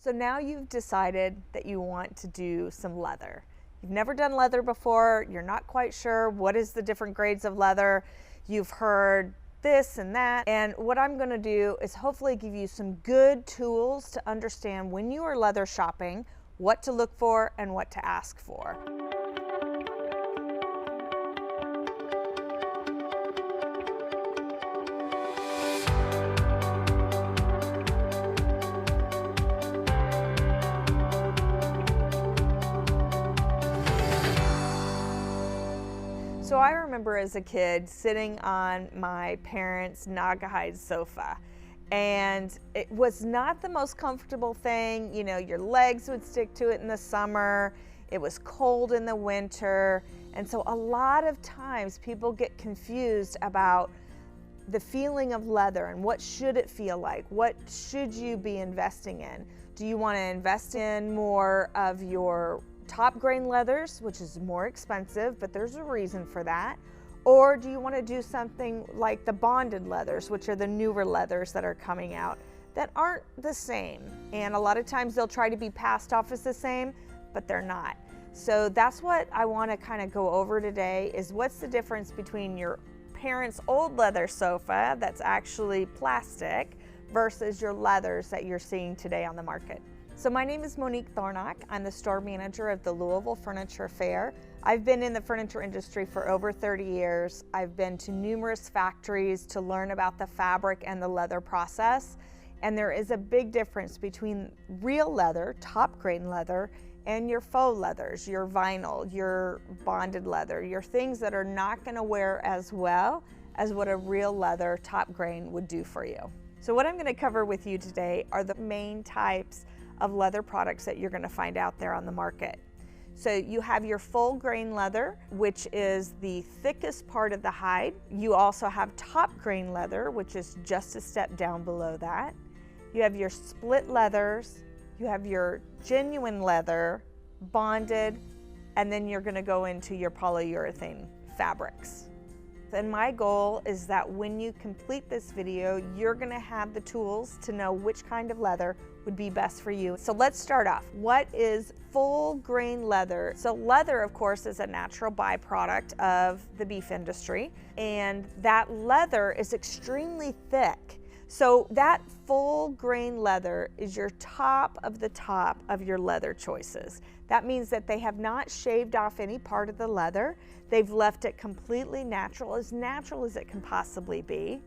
So now you've decided that you want to do some leather. You've never done leather before, you're not quite sure what is the different grades of leather. You've heard this and that, and what I'm going to do is hopefully give you some good tools to understand when you are leather shopping, what to look for and what to ask for. So I remember as a kid sitting on my parents' Naugahyde sofa, and it was not the most comfortable thing. You know, your legs would stick to it in the summer, it was cold in the winter, and so a lot of times people get confused about the feeling of leather and what should it feel like, what should you be investing in. Do you want to invest in more of your top grain leathers, which is more expensive, but there's a reason for that? Or do you want to do something like the bonded leathers, which are the newer leathers that are coming out that aren't the same? And a lot of times they'll try to be passed off as the same, but they're not. So that's what I want to kind of go over today, is what's the difference between your parents' old leather sofa that's actually plastic versus your leathers that you're seeing today on the market. So my name is Monique Thornock. I'm the store manager of the Louisville Furniture Fair. I've been in the furniture industry for over 30 years. I've been to numerous factories to learn about the fabric and the leather process. And there is a big difference between real leather, top grain leather, and your faux leathers, your vinyl, your bonded leather, your things that are not gonna wear as well as what a real leather top grain would do for you. So what I'm gonna cover with you today are the main types of leather products that you're going to find out there on the market. So you have your full grain leather, which is the thickest part of the hide. You also have top grain leather, which is just a step down below that. You have your split leathers, you have your genuine leather, bonded, and then you're going to go into your polyurethane fabrics. And my goal is that when you complete this video, you're going to have the tools to know which kind of leather would be best for you. So let's start off. What is full grain leather? So leather, of course, is a natural byproduct of the beef industry, and that leather is extremely thick. So that full grain leather is your top of your leather choices. That means that they have not shaved off any part of the leather. They've left it completely natural as it can possibly be.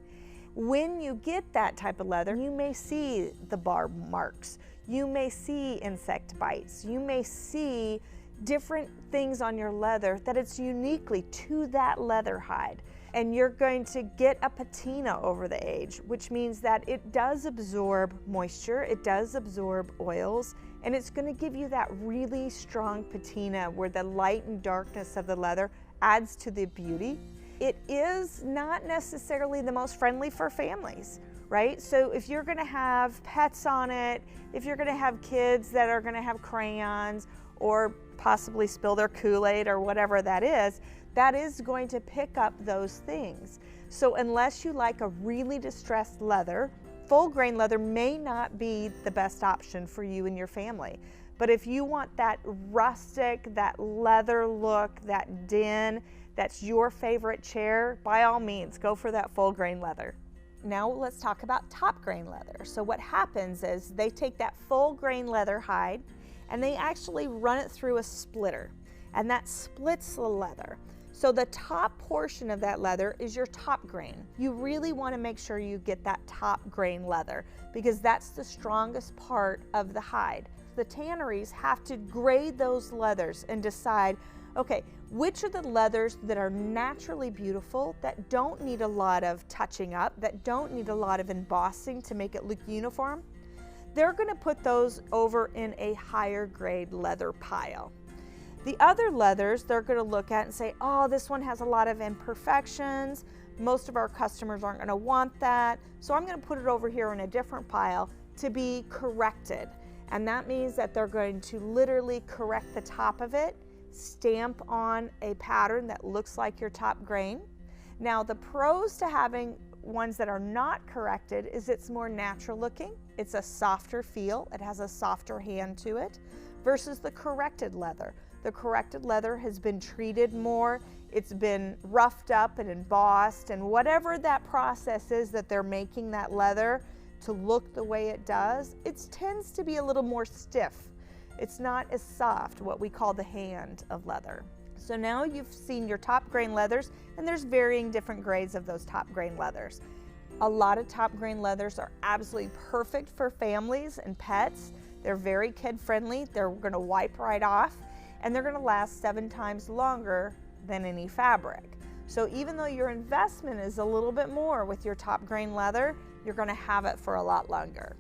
When you get that type of leather, you may see the barb marks, you may see insect bites, you may see different things on your leather that it's uniquely to that leather hide. And you're going to get a patina over the age, which means that it does absorb moisture, it does absorb oils, and it's going to give you that really strong patina where the light and darkness of the leather adds to the beauty. It is not necessarily the most friendly for families, right? So if you're going to have pets on it, if you're going to have kids that are going to have crayons or possibly spill their Kool-Aid or whatever that is going to pick up those things. So unless you like a really distressed leather, full grain leather may not be the best option for you and your family. But if you want that rustic, that leather look, that din, that's your favorite chair, by all means, go for that full grain leather. Now let's talk about top grain leather. So what happens is they take that full grain leather hide and they actually run it through a splitter, and that splits the leather. So the top portion of that leather is your top grain. You really want to make sure you get that top grain leather because that's the strongest part of the hide. The tanneries have to grade those leathers and decide, okay, which are the leathers that are naturally beautiful, that don't need a lot of touching up, that don't need a lot of embossing to make it look uniform. They're going to put those over in a higher grade leather pile. The other leathers they're going to look at and say, oh, this one has a lot of imperfections. Most of our customers aren't going to want that. So I'm going to put it over here in a different pile to be corrected. And that means that they're going to literally correct the top of it, stamp on a pattern that looks like your top grain. Now the pros to having ones that are not corrected is it's more natural looking. It's a softer feel. It has a softer hand to it versus the corrected leather. The corrected leather has been treated more. It's been roughed up and embossed, and whatever that process is that they're making that leather to look the way it does, it tends to be a little more stiff. It's not as soft, what we call the hand of leather. So now you've seen your top grain leathers, and there's varying different grades of those top grain leathers. A lot of top grain leathers are absolutely perfect for families and pets. They're very kid friendly. They're going to wipe right off, and they're going to last 7 times longer than any fabric. So even though your investment is a little bit more with your top grain leather, you're going to have it for a lot longer.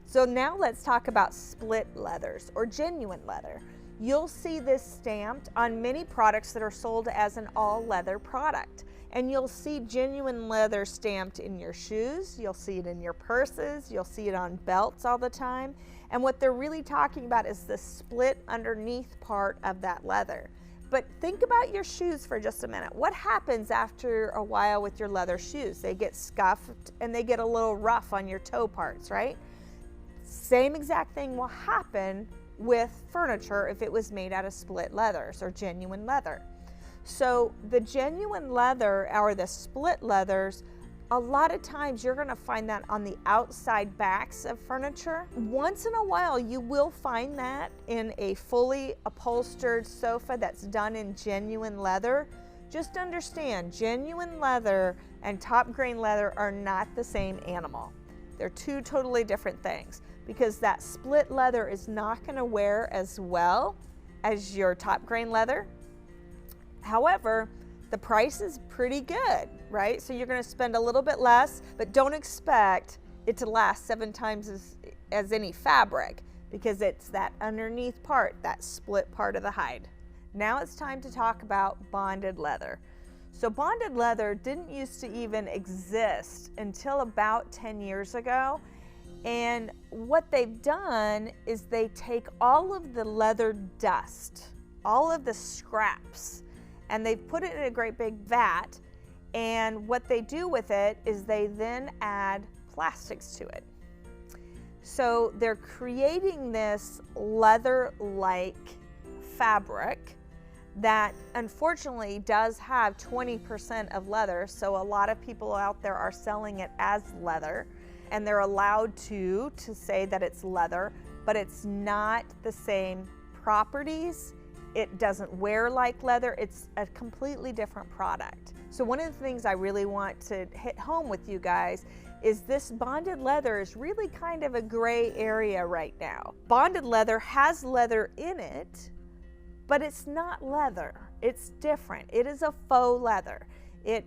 So now let's talk about split leathers or genuine leather. You'll see this stamped on many products that are sold as an all leather product. And you'll see genuine leather stamped in your shoes, you'll see it in your purses, you'll see it on belts all the time. And what they're really talking about is the split underneath part of that leather. But think about your shoes for just a minute. What happens after a while with your leather shoes? They get scuffed and they get a little rough on your toe parts, right? Same exact thing will happen with furniture if it was made out of split leathers or genuine leather. So the genuine leather or the split leathers, a lot of times you're going to find that on the outside backs of furniture. Once in a while you will find that in a fully upholstered sofa that's done in genuine leather. Just understand, genuine leather and top grain leather are not the same animal. They're two totally different things, because that split leather is not going to wear as well as your top grain leather. However, the price is pretty good, right? So you're going to spend a little bit less, but don't expect it to last 7 times as any fabric, because it's that underneath part, that split part of the hide. Now it's time to talk about bonded leather. So bonded leather didn't used to even exist until about 10 years ago. And what they've done is they take all of the leather dust, all of the scraps, and they've put it in a great big vat. And what they do with it is they then add plastics to it. So they're creating this leather-like fabric that unfortunately does have 20% of leather. So a lot of people out there are selling it as leather, and they're allowed to say that it's leather, but it's not the same properties. It doesn't wear like leather. It's a completely different product. So one of the things I really want to hit home with you guys is this bonded leather is really kind of a gray area right now. Bonded leather has leather in it, but it's not leather. It's different. It is a faux leather. It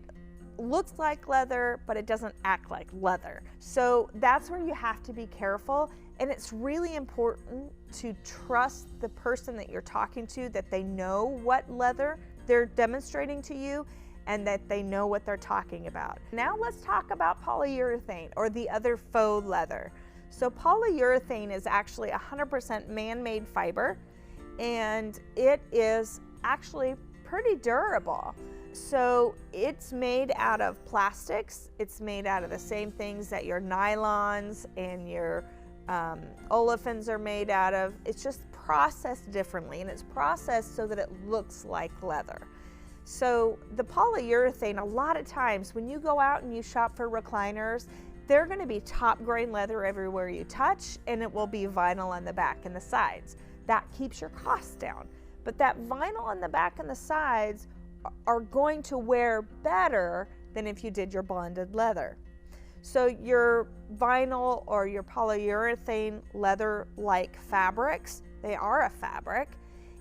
looks like leather, but it doesn't act like leather. So that's where you have to be careful. And it's really important to trust the person that you're talking to, that they know what leather they're demonstrating to you and that they know what they're talking about. Now let's talk about polyurethane, or the other faux leather. So polyurethane is actually 100% man-made fiber, and it is actually pretty durable. So it's made out of plastics. It's made out of the same things that your nylons and your olefins are made out of. It's just processed differently, and it's processed so that it looks like leather. So the polyurethane, a lot of times when you go out and you shop for recliners, they're going to be top grain leather everywhere you touch, and it will be vinyl on the back and the sides. That keeps your costs down. But that vinyl on the back and the sides are going to wear better than if you did your bonded leather. So your vinyl or your polyurethane leather-like fabrics, they are a fabric,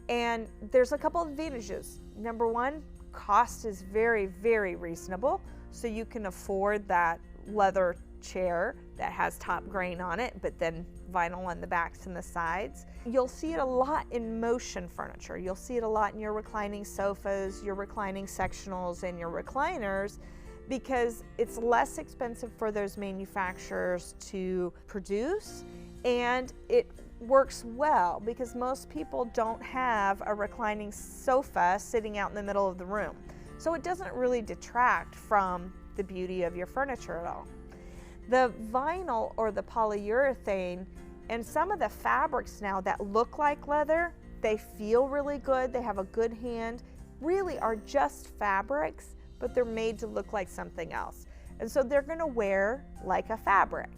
and there's a couple of advantages. Number one, cost is very, very reasonable, so you can afford that leather chair that has top grain on it, but then vinyl on the backs and the sides. You'll see it a lot in motion furniture. You'll see it a lot in your reclining sofas, your reclining sectionals, and your recliners, because it's less expensive for those manufacturers to produce, and it works well because most people don't have a reclining sofa sitting out in the middle of the room. So it doesn't really detract from the beauty of your furniture at all. The vinyl or the polyurethane and some of the fabrics now that look like leather, they feel really good, they have a good hand, really are just fabrics, but they're made to look like something else. And so they're gonna wear like a fabric.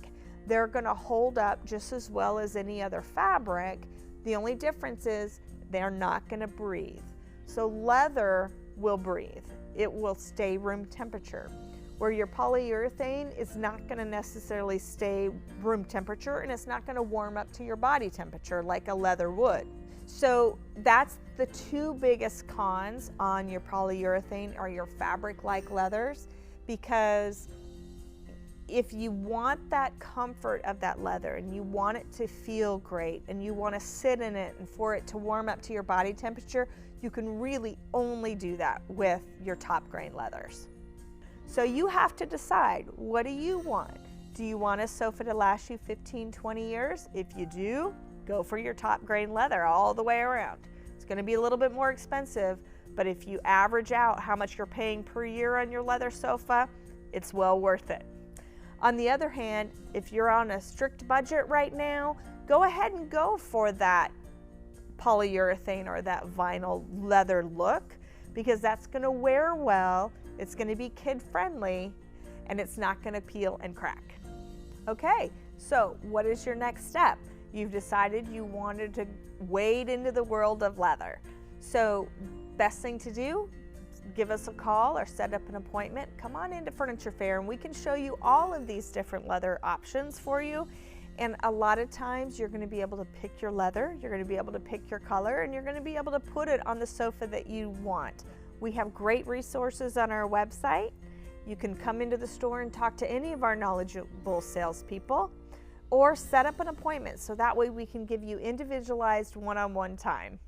They're gonna hold up just as well as any other fabric. The only difference is they're not gonna breathe. So leather will breathe. It will stay room temperature. Where your polyurethane is not gonna necessarily stay room temperature, and it's not gonna warm up to your body temperature like a leather would. So that's the two biggest cons on your polyurethane or your fabric-like leathers, because if you want that comfort of that leather and you want it to feel great and you want to sit in it and for it to warm up to your body temperature, you can really only do that with your top grain leathers. So you have to decide, what do you want? Do you want a sofa to last you 15, 20 years? If you do, go for your top grain leather all the way around. It's going to be a little bit more expensive, but if you average out how much you're paying per year on your leather sofa, it's well worth it. On the other hand, if you're on a strict budget right now, go ahead and go for that polyurethane or that vinyl leather look, because that's going to wear well, it's going to be kid friendly, and it's not going to peel and crack. Okay, so what is your next step? You've decided you wanted to wade into the world of leather. So best thing to do, give us a call or set up an appointment. Come on into Furniture Fair and we can show you all of these different leather options for you. And a lot of times you're going to be able to pick your leather, you're going to be able to pick your color, and you're going to be able to put it on the sofa that you want. We have great resources on our website. You can come into the store and talk to any of our knowledgeable salespeople, or set up an appointment so that way we can give you individualized one-on-one time.